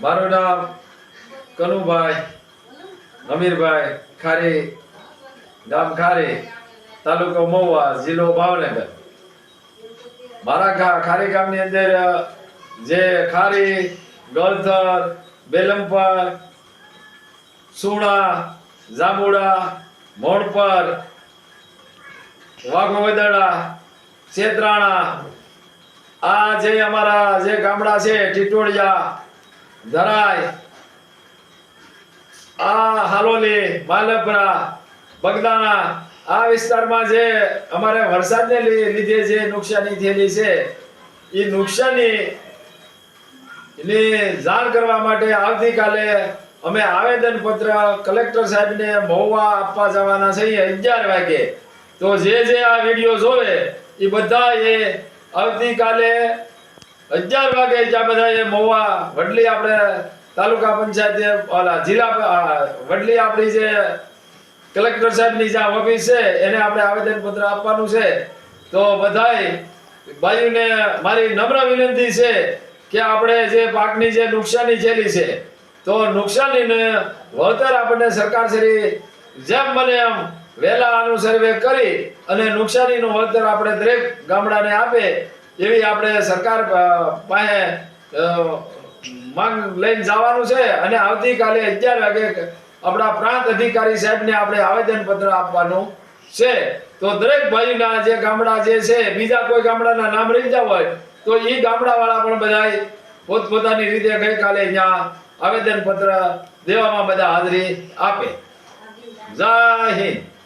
મારું નામ કનુભાઈ અમીરભાઈ ખારી, ગામ ખારી, તાલુકો મહુવા, જિલ્લો ભાવનગર. મારા ખારી ગામની અંદર જે ખારી, ગળધર, બેલમપર, સુણા, જાંબુડા, મોણપર, વાઘોવદડા, છેતરાણા, આ જે અમારા જે ગામડા છે, ટીટોળિયા, ધરાઈ, આ હાલોલી, માલપરા, બગદાણા, આ વિસ્તારમાં જે અમારે વરસાદને લીધે જે નુકસાની થયેલી છે, એ નુકસાની ની જાણ કરવા માટે આવતીકાલે અમે આવેદન પત્ર કલેક્ટર સાહેબને મહુવા આપવા જવાના છીએ 11 વાગે. તો જે આ વિડીયો જોવે એ બધા એ આવતીકાલે 11 વાગે જ્યાં બધા એ મહુવા વડલી આપણે તાલુકા પંચાયત ઓલા જિલ્લા વડલી આપણી જે કલેક્ટર સાહેબની જ્યાં ઓફિસ છે એને આપણે આવેદન પત્ર આપવાનું છે. તો બધાય ભાઈઓને મારી નમ્ર વિનંતી છે કે આપણે જે પાકની જે નુકસાની થયેલી છે તો નુકસાનીને વળતર આપણને સરકાર શ્રી જેમ બને એમ વહેલા આનું સર્વે કરી અને નુકસાનીનું વળતર આપણે દરેક ગામડાને આપે એવી આપણે સરકાર પાસે માંગ લઈને જવાનું છે. અને આવતીકાલે 11 વાગે આપણા પ્રાંત અધિકારી સાહેબને આપણે આવેદન પત્ર આપવાનું છે. તો દરેક ભાઈના જે ગામડા જે છે, બીજા કોઈ ગામડાના નામ રહી ગયા હોય તો એ ગામડા વાળા પણ બધા પોતપોતાની રીતે ગઈકાલે અહીંયા આવેદન પત્ર દેવામાં બધા હાજરી આપે. જય હિન્દ.